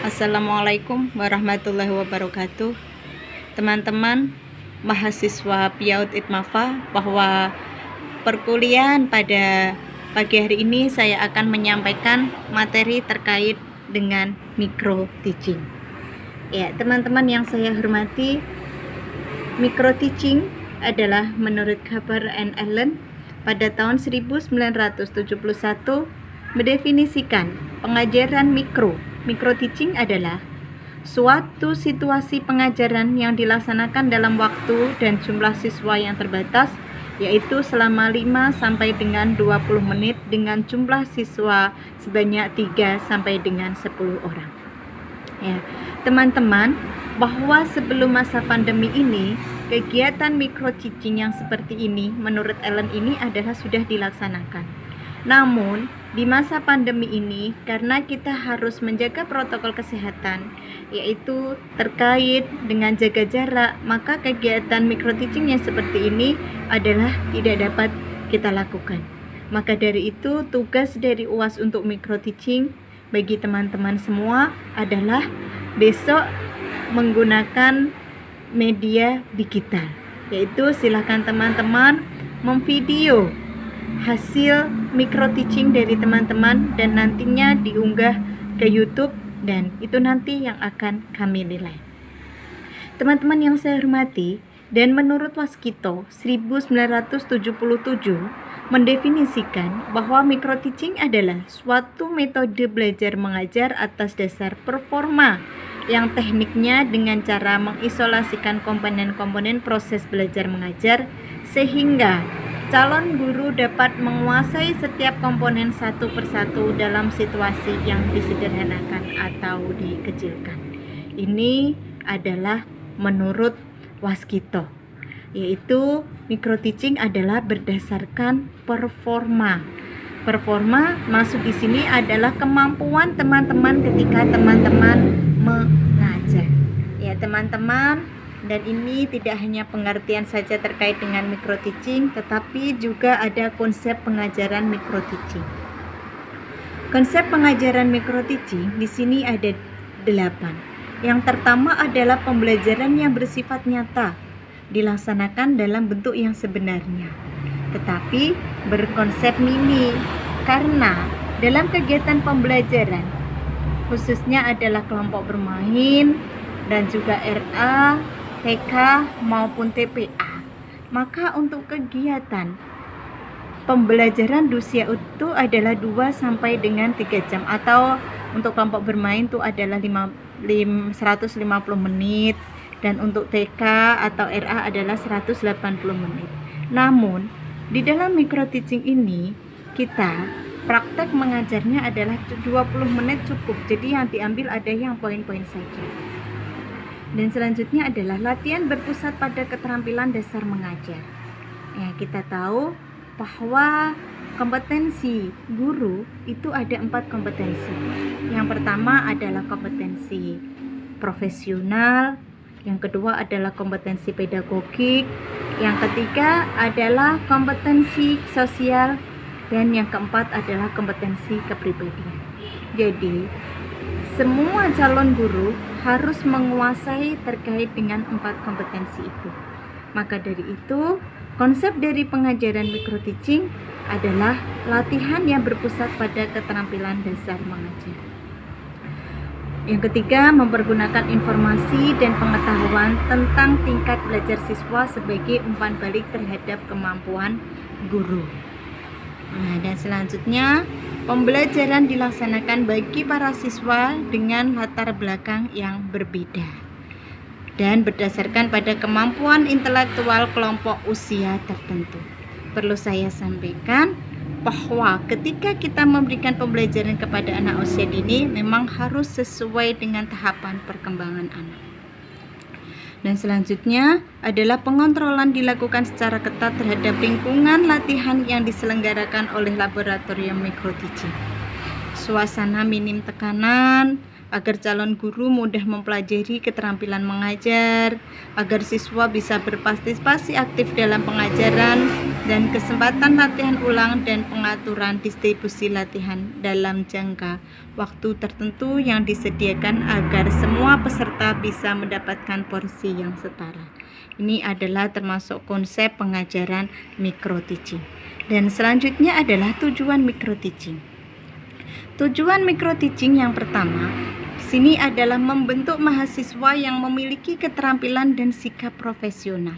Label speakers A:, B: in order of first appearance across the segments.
A: Assalamualaikum warahmatullahi wabarakatuh. Teman-teman mahasiswa PIAUD ITMAFA, bahwa perkuliahan pada pagi hari ini saya akan menyampaikan materi terkait dengan micro teaching. Ya, teman-teman yang saya hormati, micro teaching adalah menurut Kaper and Allen pada tahun 1971 mendefinisikan pengajaran mikro. Micro teaching adalah suatu situasi pengajaran yang dilaksanakan dalam waktu dan jumlah siswa yang terbatas, yaitu selama 5 sampai dengan 20 menit dengan jumlah siswa sebanyak 3 sampai dengan 10 orang. Ya, teman-teman, bahwa sebelum masa pandemi ini, kegiatan micro teaching yang seperti ini menurut Allen ini adalah sudah dilaksanakan. Namun, di masa pandemi ini, karena kita harus menjaga protokol kesehatan, yaitu terkait dengan jaga jarak, maka kegiatan micro teaching yang seperti ini adalah tidak dapat kita lakukan. Maka dari itu, tugas dari UAS untuk micro teaching bagi teman-teman semua adalah besok menggunakan media digital, yaitu silakan teman-teman memvideo hasil micro teaching dari teman-teman dan nantinya diunggah ke YouTube, dan itu nanti yang akan kami nilai. Teman-teman yang saya hormati, dan menurut Waskito 1977 mendefinisikan bahwa micro teaching adalah suatu metode belajar mengajar atas dasar performa yang tekniknya dengan cara mengisolasikan komponen-komponen proses belajar mengajar sehingga calon guru dapat menguasai setiap komponen satu persatu dalam situasi yang disederhanakan atau dikecilkan. Ini adalah menurut Waskito, yaitu micro teaching adalah berdasarkan performa. Performa masuk di sini adalah kemampuan teman-teman ketika teman-teman mengajar. Ya, teman-teman, dan ini tidak hanya pengertian saja terkait dengan micro teaching, tetapi juga ada konsep pengajaran micro teaching. Konsep pengajaran micro teaching di sini ada 8. Yang pertama adalah pembelajaran yang bersifat nyata, dilaksanakan dalam bentuk yang sebenarnya, tetapi berkonsep mini, karena dalam kegiatan pembelajaran khususnya adalah kelompok bermain dan juga RA, TK maupun TPA. Maka untuk kegiatan pembelajaran usia itu adalah 2 sampai dengan 3 jam, atau untuk kelompok bermain itu adalah 150 menit, dan untuk TK atau RA adalah 180 menit. Namun di dalam micro teaching ini kita praktek mengajarnya adalah 20 menit cukup. Jadi yang diambil ada yang poin-poin saja. Dan selanjutnya adalah latihan berpusat pada keterampilan dasar mengajar. Ya, kita tahu bahwa kompetensi guru itu ada 4 kompetensi. Yang pertama adalah kompetensi profesional, yang kedua adalah kompetensi pedagogik, yang ketiga adalah kompetensi sosial, dan yang keempat adalah kompetensi kepribadian. Jadi semua calon guru harus menguasai terkait dengan 4 kompetensi itu. Maka dari itu, konsep dari pengajaran micro teaching adalah latihan yang berpusat pada keterampilan dasar mengajar. Yang ketiga, mempergunakan informasi dan pengetahuan tentang tingkat belajar siswa sebagai umpan balik terhadap kemampuan guru. Nah, dan selanjutnya, pembelajaran dilaksanakan bagi para siswa dengan latar belakang yang berbeda dan berdasarkan pada kemampuan intelektual kelompok usia tertentu. Perlu saya sampaikan bahwa ketika kita memberikan pembelajaran kepada anak usia dini, memang harus sesuai dengan tahapan perkembangan anak. Dan selanjutnya adalah pengontrolan dilakukan secara ketat terhadap lingkungan latihan yang diselenggarakan oleh laboratorium micro teaching. Suasana minim tekanan, agar calon guru mudah mempelajari keterampilan mengajar, agar siswa bisa berpartisipasi aktif dalam pengajaran, dan kesempatan latihan ulang dan pengaturan distribusi latihan dalam jangka waktu tertentu yang disediakan agar semua peserta bisa mendapatkan porsi yang setara. Ini adalah termasuk konsep pengajaran micro-teaching. Dan selanjutnya adalah tujuan micro-teaching. Tujuan micro-teaching yang pertama di sini adalah membentuk mahasiswa yang memiliki keterampilan dan sikap profesional.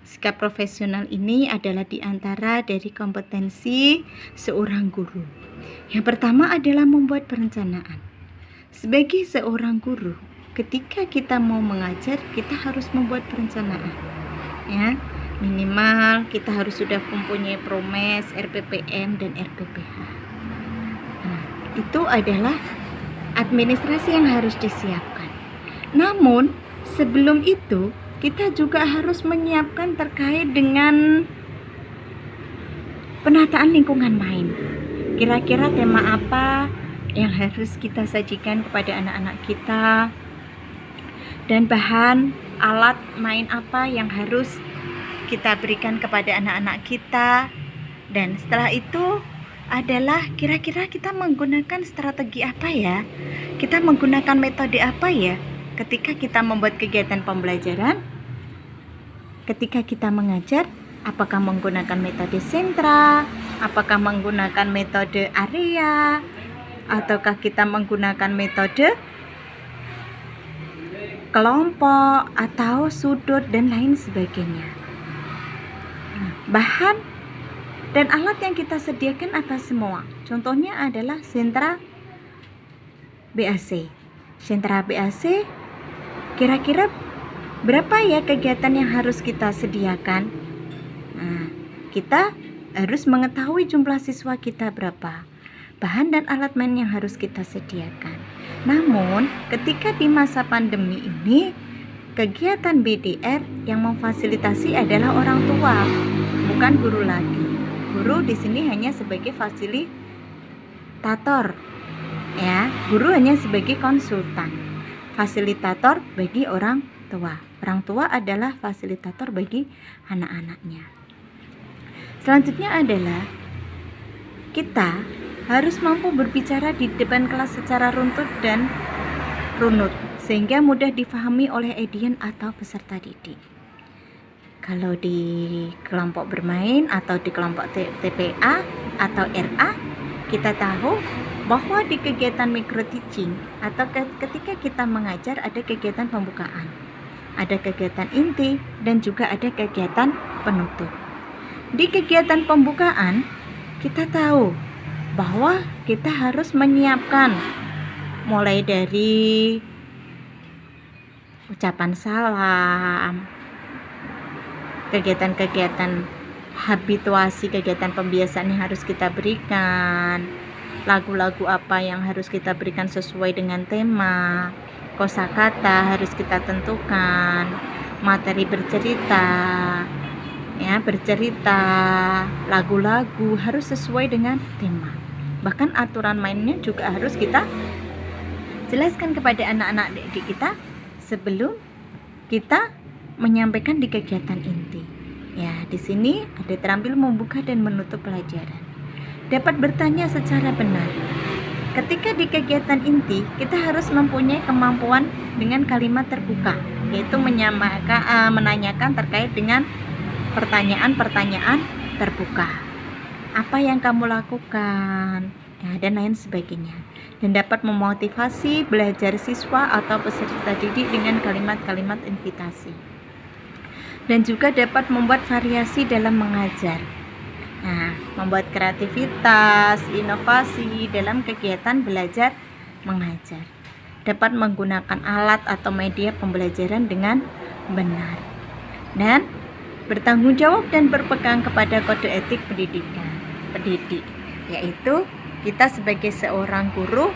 A: Sikap profesional ini adalah diantara dari kompetensi seorang guru. Yang pertama adalah membuat perencanaan. Sebagai seorang guru, ketika kita mau mengajar, kita harus membuat perencanaan. Ya, minimal kita harus sudah mempunyai Promes, RPPM, dan RPPH. Nah, itu adalah administrasi yang harus disiapkan. Namun, sebelum itu, kita juga harus menyiapkan terkait dengan penataan lingkungan main. Kira-kira tema apa yang harus kita sajikan kepada anak-anak kita, dan bahan alat main apa yang harus kita berikan kepada anak-anak kita. Dan setelah itu adalah kira-kira kita menggunakan strategi apa ya? Kita menggunakan metode apa ya? Ketika kita membuat kegiatan pembelajaran, ketika kita mengajar, apakah menggunakan metode sentra, apakah menggunakan metode area, ataukah kita menggunakan metode kelompok atau sudut dan lain sebagainya. Bahan dan alat yang kita sediakan apa semua? Contohnya adalah sentra BAC. Sentra BAC, kira-kira berapa ya kegiatan yang harus kita sediakan? Nah, kita harus mengetahui jumlah siswa kita berapa, bahan dan alat main yang harus kita sediakan. Namun, ketika di masa pandemi ini, kegiatan BDR yang memfasilitasi adalah orang tua, bukan guru lagi. Guru di sini hanya sebagai fasilitator, ya. Guru hanya sebagai konsultan, fasilitator bagi orang tua. Orang tua adalah fasilitator bagi anak-anaknya. Selanjutnya adalah kita harus mampu berbicara di depan kelas secara runtut dan runut, sehingga mudah difahami oleh edian atau peserta didik. Kalau di kelompok bermain atau di kelompok TPA atau RA, kita tahu bahwa di kegiatan micro-teaching atau ketika kita mengajar ada kegiatan pembukaan, ada kegiatan inti, dan juga ada kegiatan penutup. Di kegiatan pembukaan, kita tahu bahwa kita harus menyiapkan mulai dari ucapan salam, kegiatan-kegiatan habituasi, kegiatan pembiasaan yang harus kita berikan, lagu-lagu apa yang harus kita berikan sesuai dengan tema, kosakata harus kita tentukan, materi bercerita, ya, lagu-lagu harus sesuai dengan tema. Bahkan aturan mainnya juga harus kita jelaskan kepada anak-anak didik kita sebelum kita menyampaikan di kegiatan inti. Ya, di sini ada terampil membuka dan menutup pelajaran. Dapat bertanya secara benar. Ketika di kegiatan inti, kita harus mempunyai kemampuan dengan kalimat terbuka, yaitu menanyakan terkait dengan pertanyaan-pertanyaan terbuka. Apa yang kamu lakukan? Ya, dan lain sebagainya. Dan dapat memotivasi belajar siswa atau peserta didik dengan kalimat-kalimat invitasi. Dan juga dapat membuat variasi dalam mengajar. Nah, membuat kreativitas, inovasi dalam kegiatan belajar mengajar. Dapat menggunakan alat atau media pembelajaran dengan benar. Dan bertanggung jawab dan berpegang kepada kode etik pendidik, yaitu kita sebagai seorang guru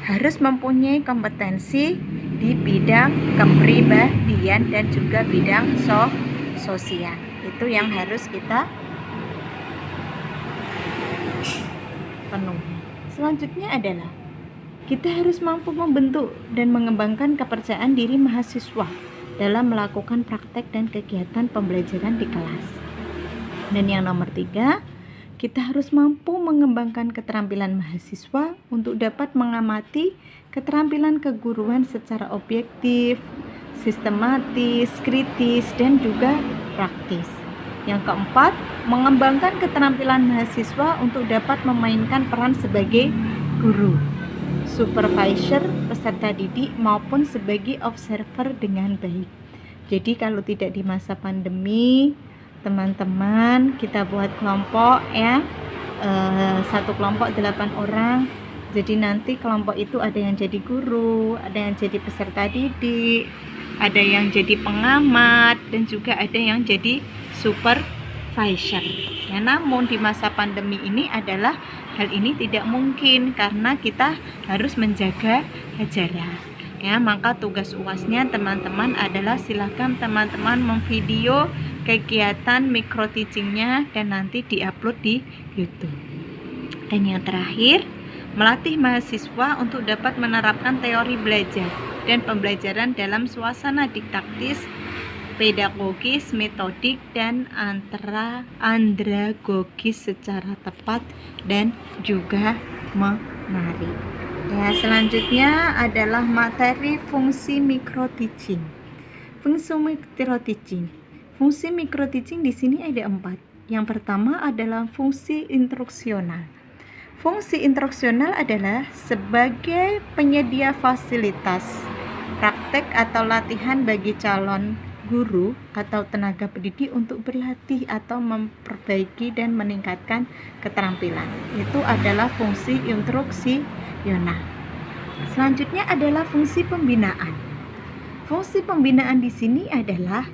A: harus mempunyai kompetensi di bidang kepribadian dan juga bidang sosial. Itu yang harus kita penuhi. Selanjutnya adalah Kita harus mampu membentuk dan mengembangkan kepercayaan diri mahasiswa dalam melakukan praktek dan kegiatan pembelajaran di kelas. Dan yang nomor 3, kita harus mampu mengembangkan keterampilan mahasiswa untuk dapat mengamati keterampilan keguruan secara objektif, sistematis, kritis, dan juga praktis. Yang keempat, mengembangkan keterampilan mahasiswa untuk dapat memainkan peran sebagai guru, supervisor, peserta didik, maupun sebagai observer dengan baik. Jadi kalau tidak di masa pandemi, teman-teman kita buat kelompok ya, satu kelompok 8 orang. Jadi nanti kelompok itu ada yang jadi guru, ada yang jadi peserta didik, ada yang jadi pengamat, dan juga ada yang jadi supervisor. Ya, namun di masa pandemi ini adalah hal ini tidak mungkin karena kita harus menjaga jarak. Ya, maka tugas UASnya teman-teman adalah silakan teman-teman memvideo kegiatan micro teachingnya dan nanti diupload di YouTube. Dan yang terakhir, melatih mahasiswa untuk dapat menerapkan teori belajar dan pembelajaran dalam suasana didaktis, pedagogis, metodik, dan andragogis secara tepat dan juga menarik. Ya, selanjutnya adalah materi fungsi micro teaching. Fungsi micro teaching. Fungsi micro teaching di sini ada 4. Yang pertama adalah fungsi instruksional. Fungsi instruksional adalah sebagai penyedia fasilitas, praktek atau latihan bagi calon guru atau tenaga pendidik untuk berlatih atau memperbaiki dan meningkatkan keterampilan. Itu adalah fungsi instruksional. Selanjutnya adalah fungsi pembinaan. Fungsi pembinaan di sini adalah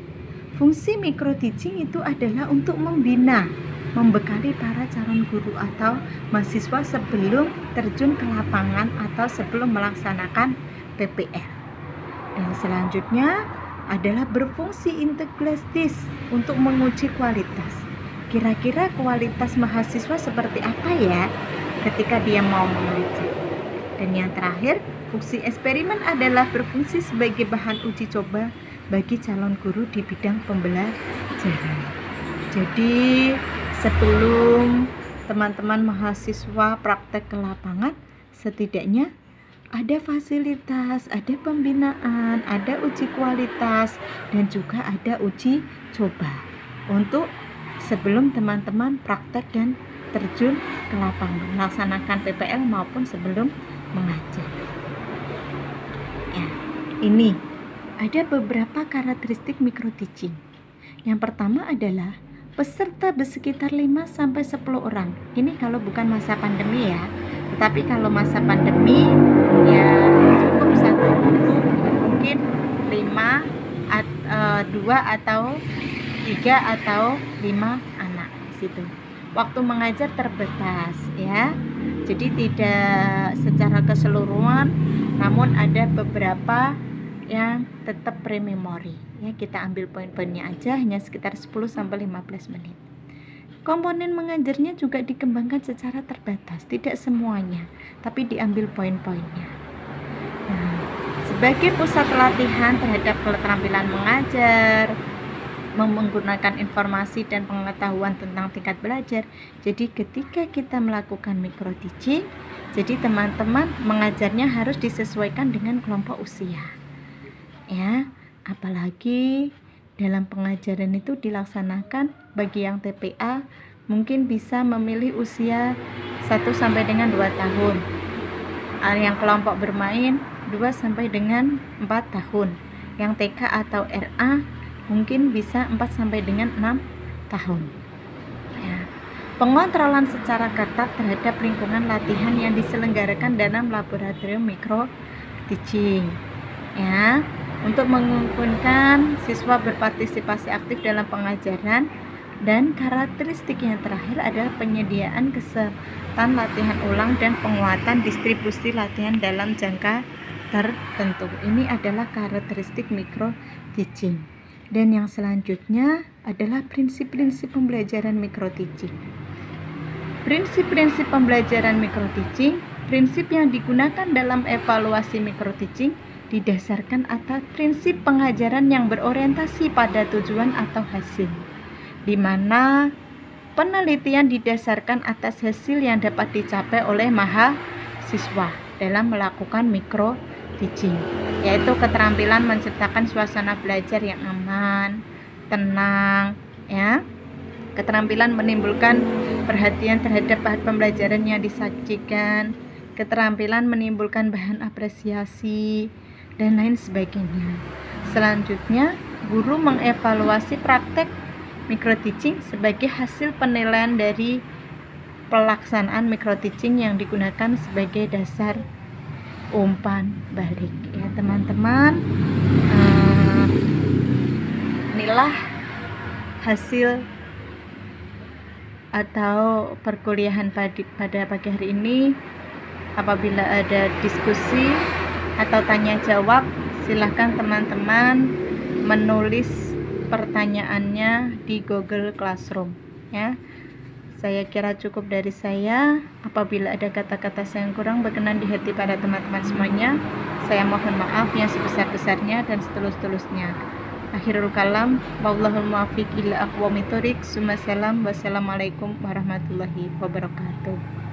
A: fungsi micro teaching itu adalah untuk membina, membekali para calon guru atau mahasiswa sebelum terjun ke lapangan atau sebelum melaksanakan PPL. Dan selanjutnya adalah berfungsi integratif untuk menguji kualitas. Kira-kira kualitas mahasiswa seperti apa ya ketika dia mau mengajar. Dan yang terakhir, fungsi eksperimen adalah berfungsi sebagai bahan uji coba bagi calon guru di bidang pembelajaran. Jadi sebelum teman-teman mahasiswa praktek ke lapangan, setidaknya ada fasilitas, ada pembinaan, ada uji kualitas, dan juga ada uji coba untuk sebelum teman-teman praktek dan terjun ke lapangan, melaksanakan PPL maupun sebelum mengajar. Ya, ini ada beberapa karakteristik micro teaching. Yang pertama adalah peserta bersekitar 5-10 orang. Ini kalau bukan masa pandemi ya. Tetapi kalau masa pandemi ya cukup satu guru, mungkin 2 atau 3 atau 5 anak di situ. Waktu mengajar terbatas ya. Jadi tidak secara keseluruhan, namun ada beberapa yang tetap pre-memory ya, kita ambil poin-poinnya aja, hanya sekitar 10-15 menit. Komponen mengajarnya juga dikembangkan secara terbatas, tidak semuanya, tapi diambil poin-poinnya. Nah, sebagai pusat latihan terhadap keterampilan mengajar, menggunakan informasi dan pengetahuan tentang tingkat belajar. Jadi ketika kita melakukan micro teaching, jadi teman-teman mengajarnya harus disesuaikan dengan kelompok usia. Ya, apalagi dalam pengajaran itu dilaksanakan bagi yang TPA mungkin bisa memilih usia 1 sampai dengan 2 tahun. Yang kelompok bermain 2 sampai dengan 4 tahun. Yang TK atau RA mungkin bisa 4 sampai dengan 6 tahun. Ya. Pengontrolan secara ketat terhadap lingkungan latihan yang diselenggarakan dalam laboratorium micro teaching. Ya, untuk mengumpulkan siswa berpartisipasi aktif dalam pengajaran. Dan karakteristik yang terakhir adalah penyediaan kesempatan latihan ulang dan penguatan distribusi latihan dalam jangka tertentu. Ini adalah karakteristik micro teaching. Dan yang selanjutnya adalah prinsip-prinsip pembelajaran micro teaching. Prinsip-prinsip pembelajaran micro teaching Prinsip yang digunakan dalam evaluasi microteaching didasarkan atas prinsip pengajaran yang berorientasi pada tujuan atau hasil, di mana penelitian didasarkan atas hasil yang dapat dicapai oleh mahasiswa dalam melakukan microteaching, yaitu keterampilan menciptakan suasana belajar yang aman, tenang, ya. Keterampilan menimbulkan perhatian terhadap bahan pembelajaran yang disajikan, keterampilan menimbulkan bahan apresiasi, dan lain sebagainya. Selanjutnya, guru mengevaluasi praktek microteaching sebagai hasil penilaian dari pelaksanaan microteaching yang digunakan sebagai dasar umpan balik. Ya teman-teman, inilah hasil atau perkuliahan pada pagi hari ini. Apabila ada diskusi atau tanya jawab, silahkan teman-teman menulis pertanyaannya di Google Classroom, ya. Saya kira cukup dari saya. Apabila ada kata-kata saya yang kurang berkenan di hati para teman-teman semuanya, saya mohon maaf yang sebesar-besarnya dan setulus-tulusnya. Akhirul kalam, wallahul muwaffiq ila aqwamit thoriq. Wassalamualaikum warahmatullahi wabarakatuh.